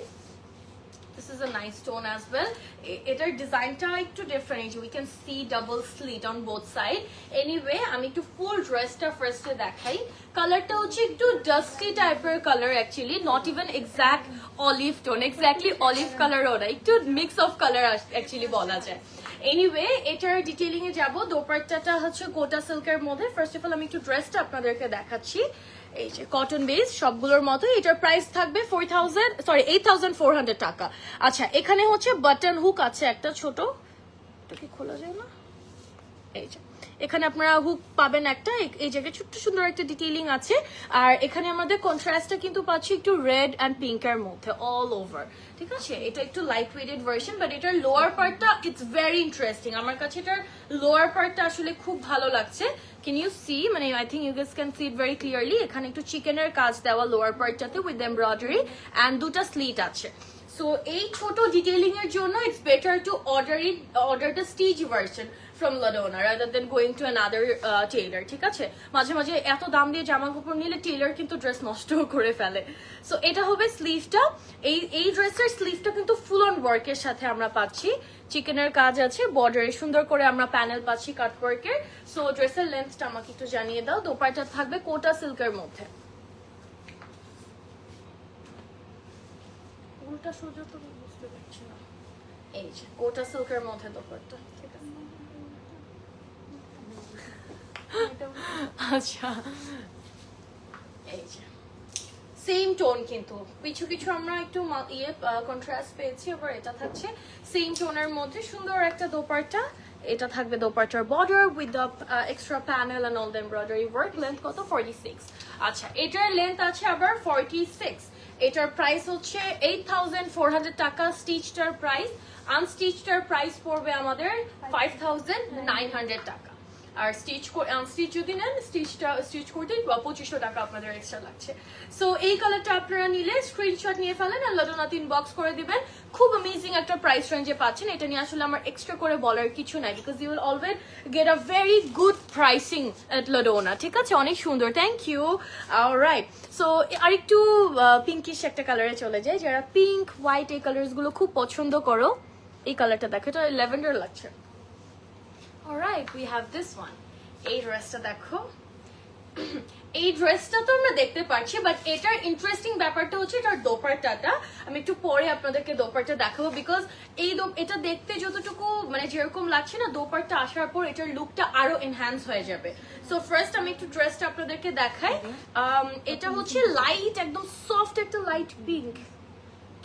This is a nice tone as well. এটার ডিজাইনটা একটু different, we can see double slit on both side. Anyway, আমি একটু ফুল ড্রেসটা ফার্স্টে দেখাই। কালারটা হচ্ছে একটু ডাস্টি টাইপের colour, actually not even exact olive tone, exactly olive কালারও না, একটু মিক্স অফ কালার অ্যাকচুয়ালি বলা যায়। এনিওয়ে, এটার ডিটেইলিং এ যাব। দোপাট্টাটা হচ্ছে কোটা সিল্কের মধ্যে। ফার্স্ট অফ অল আমি একটু ড্রেসটা আপনাদেরকে দেখাচ্ছি। এই যে কটন বেস সবগুলোর মতো। এটার প্রাইস থাকবে 8400 টাকা। আচ্ছা, এখানে হচ্ছে বাটন হুক আছে একটা ছোট, এটা কি খোলা যায় না? এই যে এখানে আপনারা হুক পাবেন একটা, এই জায়গায় ছোট্ট সুন্দর একটা ডিটেইলিং আছে। আর এখানে আমাদের কন্ট্রাস্টটা কিন্তু পাচ্ছি একটু রেড অ্যান্ড পিঙ্কের মধ্যে অল ওভার, ঠিক আছে? এটা একটু লাইট ওয়েটেড ভার্সন, বাট এটার লোয়ার পার্টটা ইটস ভেরি ইন্টারেস্টিং। আমার কাছে এটার লোয়ার পার্টটা আসলে খুব ভালো লাগছে। ক্যান ইউ সি, মানে I think you guys can see it very clearly. এখানে একটু চিকেনের কাজ দেওয়া লোয়ার পার্টটাতে উইথ এমব্রয়ডারি, অ্যান্ড দুটা স্লিট আছে। সো এই ছোট ডিটেইলিং এর জন্য it's better to order the stitch version from Ladona rather than going to another tailor, ঠিক আছে? মাঝে মাঝে এত দাম দিয়ে জামা কাপড় নিলে টেইলর কিন্তু ড্রেস নষ্ট করে ফেলে। সো এটা হবে স্লিভটা। এই ড্রেসের স্লিভটা কিন্তু ফুল অন ওয়ার্কের সাথে আমরা পাচ্ছি, চিকেনের কাজ আছে, বর্ডারে সুন্দর করে আমরা প্যানেল পাচ্ছি কাট ওয়ার্কের। সো ড্রেসের লেন্থটা আমাকে একটু জানিয়ে দাও। দোপাট্টা থাকবে কোটা সিল্কের মধ্যে। উল্টা সোজা তো বুঝতে পারছি না। এই যে কোটা সিল্কের মধ্যে দোপাট্টা, ঠিক আছে? আচ্ছা, এই যে সেম টোন, কিন্তু কিছু কিছু আমরা একটু কন্ট্রাস্ট পেয়েছি। আবার এটা থাকছে সেম টোনের মধ্যে সুন্দর একটা দোপাট্টা। এটা থাকবে দোপাট্টার border with the extra panel and all the embroidery work. Length কত? 46। আচ্ছা, এটার লেন্থ আছে আবার 46। এটার প্রাইস হচ্ছে 8400 টাকা স্টিচটার প্রাইস। আনস্টিচটার প্রাইস পড়বে আমাদের 5900 টাকা। আর স্টিচ যদি নেন, স্টিচ করতে 2500 টাকা আপনাদের এক্সট্রা লাগছে। সো এই কালারটা আপনারা নিলে স্ক্রিনশট নিয়ে ফেলেন আর লাডোনাতে ইনবক্স করে দিবেন। খুব অ্যামেজিং একটা প্রাইস রেঞ্জে পাচ্ছেন। এটা নিয়ে আসলে আমার এক্সট্রা করে বলার কিছু নাই, because you will always get a very good pricing at Ladona, ঠিক আছে? অনেক সুন্দর, থ্যাংক ইউ। অলরাইট, সো আরেকটু পিঙ্কিশ একটা কালারে চলে যায়। যারা পিঙ্ক, হোয়াইট এই কালার্স গুলো খুব পছন্দ করো, এই কালারটা দেখো, এটা ল্যাভেন্ডার লাগছে। Alright, we have this one. এই ড্রেসটা দেখো। এই ড্রেসটা তো আমরা দেখতে পাচ্ছি, বাট এটার ইন্টারেস্টিং ব্যাপারটা হচ্ছে এটার দোপাট্টাটা। আমি একটু পরে আপনাদেরকে দোপাট্টা দেখাবো, বিকজ এটা দেখতে যতটুকু মানে যেরকম লাগছে না, দোপাট্টা আসার পর এটার লুকটা আরো এনহ্যান্স হয়ে যাবে। সো ফার্স্ট আমি একটু ড্রেসটা আপনাদেরকে দেখাই। এটা হচ্ছে লাইট, একদম সফট একটা লাইট পিঙ্ক।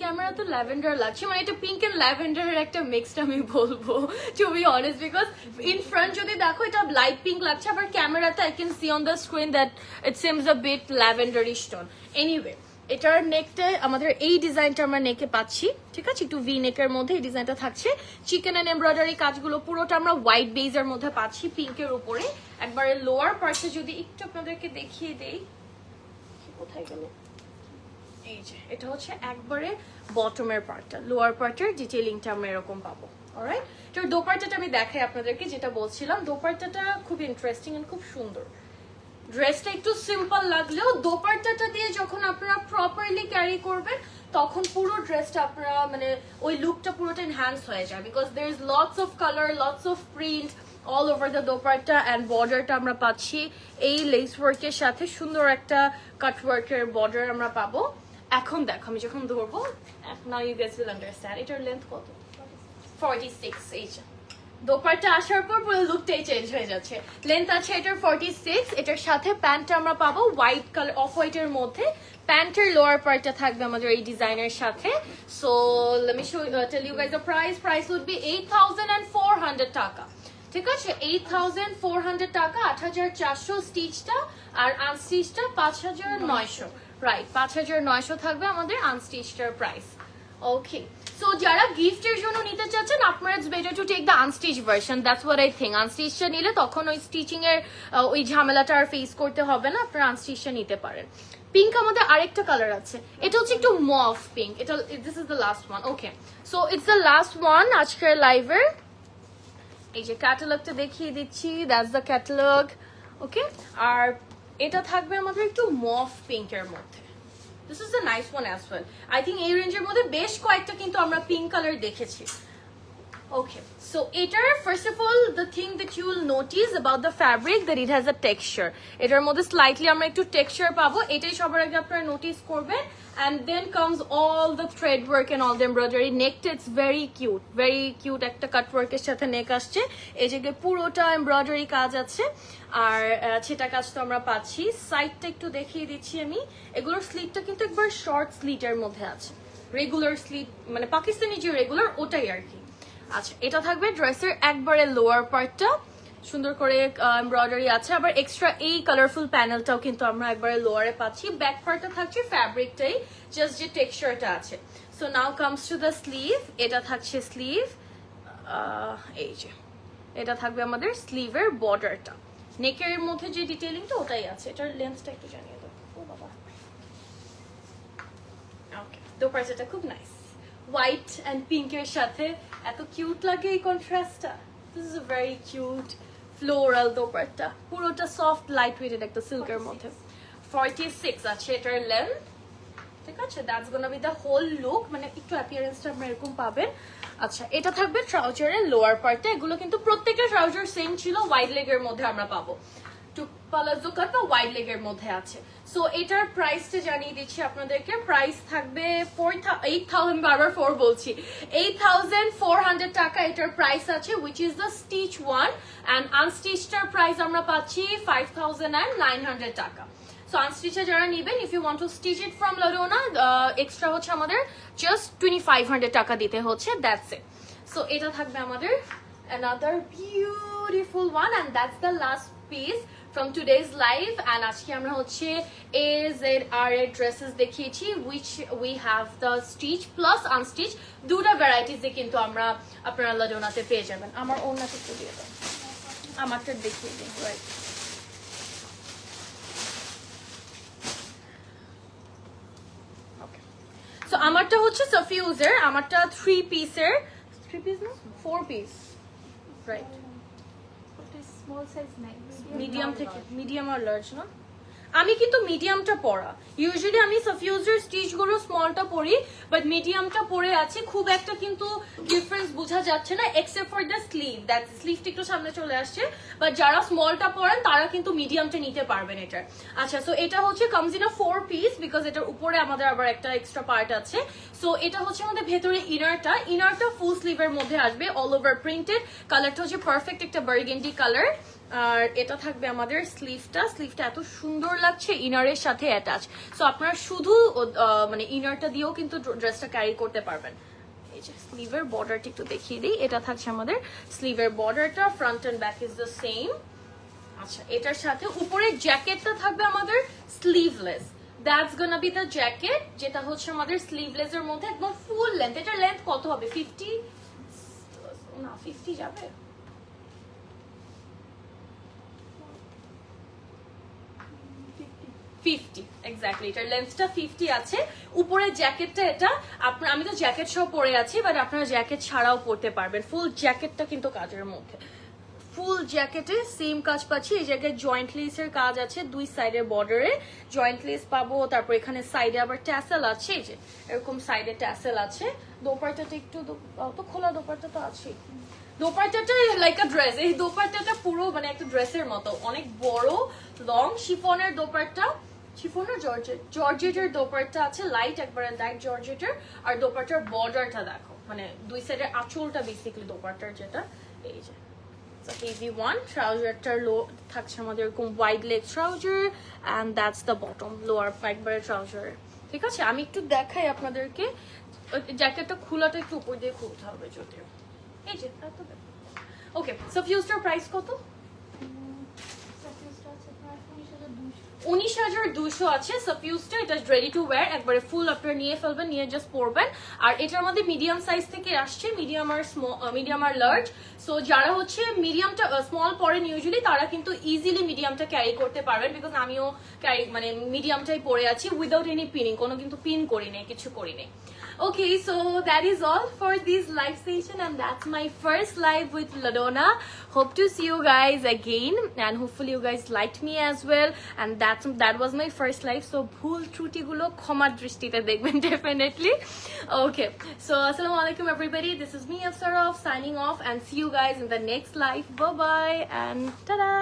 ক্যামেরা তো ল্যাভেন্ডার লাগছে, মানে এটা পিঙ্ক এন্ড ল্যাভেন্ডারের একটা মিক্সড আমি বলবো to be honest, because in front যদি দেখো এটা লাইট পিঙ্ক লাগছে, আবার ক্যামেরাতে I can see on the screen that it seems a bit lavenderish tone. Anyway, এটার নেকটা আমাদের এই ডিজাইনটা আমরা নেকে পাচ্ছি, ঠিক আছে, একটু ভি নেকের মধ্যে এই ডিজাইনটা থাকছে। চিকেন এন্ড এমব্রয়ডারি কাজগুলো পুরোটা আমরা হোয়াইট বেজের মধ্যে পাচ্ছি পিঙ্কের উপরে। একবারে লোয়ার পার্টে যদি একটু আপনাদেরকে দেখিয়ে দেই, কোথায় গেল, এই যে এটা হচ্ছে একবারে বটমের পার্টটা, লোয়ার পার্টের ডিটেইলিংটা আমরা এরকম পাবো। অলরাইট, এটার দোপাট্টাটা আমি দেখাই আপনাদেরকে, যেটা বলছিলাম দোপাট্টাটা খুব ইন্টারেস্টিং এন্ড খুব সুন্দর। ড্রেসটা একটু সিম্পল লাগলেও দোপাট্টাটা দিয়ে যখন আপনারা প্রপারলি ক্যারি করবেন তখন পুরো ড্রেসটা আপনারা মানে ওই লুকটা পুরোটা এনহ্যান্স হয়ে যায়, because there is lots of colour, lots of print all over the dupatta and বর্ডারটা আমরা পাচ্ছি এই লেস ওয়ার্কের সাথে, সুন্দর একটা কাট ওয়ার্কের বর্ডার আমরা পাবো। এখন দেখো আমি যখন ধরবো, now you guys will understand এটার লেন্থ কত, 46। এই যে দোপাট্টা আসার পর পুরো লুকটাই চেঞ্জ হয়ে যাচ্ছে। লেন্থ আছে এটার 46, এটার সাথে প্যান্টটা আমরা পাবো হোয়াইট কালার, অফ হোয়াইটের মধ্যে। প্যান্টের লোয়ার পার্টটা থাকবে আমাদের এই ডিজাইনের সাথে। So let me tell you guys the price would be 8400 টাকা, ঠিক আছে, 8400 টাকা। 8400 স্টিচটা আর আনস্টিচটা 5900, রাইট, 5900 থাকবে আমাদের আনস্টিচটার প্রাইস। ওকে, সো যারা গিফটের জন্য নিতে চাচ্ছেন আপনারা it's better to take the unstitch version, that's what I think. আনস্টিচটা নিলে তখন ওই স্টিচিং এর ওই ঝামেলাটা আর ফেস করতে হবে না, আপনারা আনস্টিচটা নিতে পারেন। পিঙ্ক আমাদের আরেকটা কালার আছে, এটা হচ্ছে একটু মফ পিঙ্ক, এটা this is the last one. Okay, so it's the last one আজকের লাইভের। এই যে ক্যাটালগটা দেখিয়ে দিচ্ছি, দ্যাটস দ্য ক্যাটালগ। ওকে, আর এটা থাকবে আমাদের একটু মফ পিঙ্কের মধ্যে। This is a nice one as well. I think এই রেঞ্জের মধ্যে বেশ কয়েকটা কিন্তু আমরা পিঙ্ক কালার দেখেছি। Okay, so এটার first of all the thing that you will notice about the fabric that it has a texture. এটার মধ্যে slightly আমরা একটু texture পাবো, এটাই সবার আগে আপনারা নোটিস করবেন। And then comes all the thread work and all the embroidery. Neckটা it's very cute একটা কাট ওয়ার্কের সাথে নেক আসছে, এই জায়গায় পুরোটা এমব্রয়ডারি কাজ আছে, আর সেটা কাজ তো আমরা পাচ্ছি। সাইডটা একটু দেখিয়ে দিচ্ছি আমি, এগুলোর স্লিটটা কিন্তু একবার শর্ট স্লিটের মধ্যে আছে, রেগুলার স্লিট মানে পাকিস্তানি যে রেগুলার ওটাই আর কি। আচ্ছা, এটা থাকবে ড্রেসের একবারে লোয়ার পার্টটা, সুন্দর করে এমব্রয়ডারি আছে, আবার এক্সট্রা এই কালারফুল প্যানেলটাও কিন্তু আমরা একবারে লোয়ারে পাচ্ছি। ব্যাক পার্টটা থাকছে ফ্যাব্রিকটাই, জাস্ট যে টেক্সচারটা আছে। So now comes to the sleeve, এটা থাকছে স্লিভ, এই যে এটা থাকবে আমাদের স্লিভের বর্ডারটা, নেকের মধ্যে যে ডিটেইলিংটা ওটাই আছে। এটার লেন্থটা একটু জানিয়ে দাও। ও বাবা, ওকে, দোপাট্টাটা খুব নাইস, হোয়াইট অ্যান্ড পিঙ্কের সাথে এত কিউট লাগে এই কন্ট্রাস্টটা। This is a very cute floral dupatta, পুরোটা সফট লাইট ওয়েটেড একটা সিল্কের মধ্যে। 46 আছে এটার লেন্থ, ঠিক আছে, that's gonna be the whole look, মানে একটু অ্যাপিয়ারেন্সটা আপনারা এরকম পাবেন। আচ্ছা, এটা থাকবে ট্রাউজারের লোয়ার পার্টে, এগুলো কিন্তু প্রত্যেকটা ট্রাউজার সেম ছিল, ওয়াইড লেগের মধ্যে আমরা পাবো, টু পালাজো কাট বা ওয়াইড লেগের মধ্যে আছে। সো এটার প্রাইসটা জানিয়ে দিচ্ছি আপনাদেরকে, প্রাইস থাকবে 8000, বারবার 4 বলছি, 8400 টাকা এটার প্রাইস আছে, which is the stitch one, and আনস্টিচটার প্রাইস আমরা পাচ্ছি 5900 টাকা। সো আনস্টিচে যারা নেবেন, if you want to stitch it from Ladona, extra হচ্ছে আমাদের জাস্ট 2500 টাকা দিতে হচ্ছে, দ্যাটস ইট। সো এটা থাকবে আমাদের another beautiful one, and that's the last piece from today's live. And আজকে আমরা হচ্ছে AZR এর dresses দেখিয়েছি, which we have the stitch plus unstitch, দুটো varieties কিন্তু আমরা আপনারা লাডোনাতে পেয়ে যাবেন। আমার ওনাটা একটু দিয়ে দাও, আমারটা দেখিয়ে দিন, রাইট। সো আমারটা হচ্ছে সাফিউজের, আমারটা 3 পিসের, 3 পিস না 4 পিস, রাইট, স্মল সাইজ নাই, মিডিয়াম থেকে মিডিয়াম আর লার্জ না। আমি কিন্তু মিডিয়ামটা পরা, ইউজুয়ালি আমি সাফিউজের স্টিচ গুলো স্মলটা পরি, বাট মিডিয়ামটা পরে আছে, খুব একটা কিন্তু ডিফারেন্স বোঝা যাচ্ছে না, except for the sleeve, that স্লিভটা একটু সামনে চলে আসছে, বাট যারা স্মলটা পরেন তারা কিন্তু মিডিয়ামটা নিতে পারবেন এটার। আচ্ছা, সো এটা হচ্ছে comes in a 4 piece, because এটার উপরে আমাদের আবার একটা এক্সট্রা পার্ট আছে। সো এটা হচ্ছে আমাদের ভেতরে ইনারটা ফুল স্লিভের মধ্যে আসবে, অল ওভার প্রিন্টেড, কালারটা হচ্ছে পারফেক্ট একটা বার্গেন্ডি কালার। আর এটা থাকবে আমাদের স্লিভটা এত সুন্দর লাগছে ইনারের সাথে অ্যাটাচ। সো আপনারা শুধু মানে ইনারটা দিয়েও কিন্তু ড্রেসটা ক্যারি করতে পারবেন। এই যে স্লিভের বর্ডারটা একটু দেখিয়ে দিই, এটা থাকছে আমাদের স্লিভের বর্ডারটা, front end back is the same. আচ্ছা, এটার সাথে উপরে জ্যাকেটটা থাকবে আমাদের sleeveless. That's gonna be the jacket, যেটা হচ্ছে আমাদের স্লিভলেস এর মধ্যে একদম ফুল লেন্থ। এটার লেন্থ কত হবে? 50 যাবে? এক্স্যাক্টলি, এটার লেন্থটা 50 আছে। উপরে জ্যাকেটটা এটা আমি তো জ্যাকেট সহ পরে আছি, বাট আপনারা জ্যাকেট ছাড়াও পরতে পারবেন। ফুল জ্যাকেটটা কিন্তু কাজের মধ্যে, ফুল জ্যাকেটে সেম কাজ পাচ্ছি। এই জায়গায় জয়েন্ট লেসের কাজ আছে, দুই সাইডের বর্ডারে জয়েন্ট লেস পাবো। তারপর এখানে সাইডে আবার ট্যাসেল আছে, এই যে এরকম সাইডে ট্যাসেল আছে। দোপাট্টাটা একটু তো খোলা, দোপাট্টা তো আছে। দোপাট্টাটা লাইক আ ড্রেস, এই দোপাট্টাটা পুরো মানে একটা ড্রেসের মতো, অনেক বড় লং শিফনের দোপাট্টা। শিফনের জর্জেটের দোপাট্টা আছে, লাইট একবারে লাইট জর্জেটের। আর দোপাট্টার বর্ডারটা দেখো, মানে দুই সাইডের আঁচলটা বেসিক্যালি দোপাট্টার যেটা, এই যে হেভি ওয়ান। ট্রাউজারটার লো থাকছে আমাদের এরকম wide leg trouser, and that's the bottom, lower একবারে ট্রাউজার। ঠিক আছে, আমি একটু দেখাই আপনাদেরকে। জ্যাকেটটা খোলাটা একটু উপর দিয়ে খুলতে হবে যদিও। এই যে ওকে, সাফিউজটার প্রাইস কত? 19,200 আছে সাফিউজটা। এটা রেডি টু ওয়্যার, একবারে ফুল আপনারা নিয়ে ফেলবেন, নিয়ে জাস্ট পরবেন। আর এটার মধ্যে মিডিয়াম সাইজ থেকে আসছে, মিডিয়াম আর লার্জ। সো যারা হচ্ছে মিডিয়ামটা স্মল পরেন ইউজুয়ালি, তারা কিন্তু ইজিলি মিডিয়ামটা ক্যারি করতে পারবেন। বিকজ আমিও মানে মিডিয়ামটাই পরে আছি উইদাউট এনি পিনিং, কোনো কিন্তু পিন করি নাই, কিছু করি নাই। Okay, so that is all for this live session, and that's my first live with Ladonna. Hope to see you guys again, and hopefully you guys liked me as well. And that was my first live, so bhul truti gulo khoma drishtite dekhben definitely. Okay, so assalamu alaikum everybody. This is me Afsarov signing off, and see you guys in the next live. Bye bye and ta-da.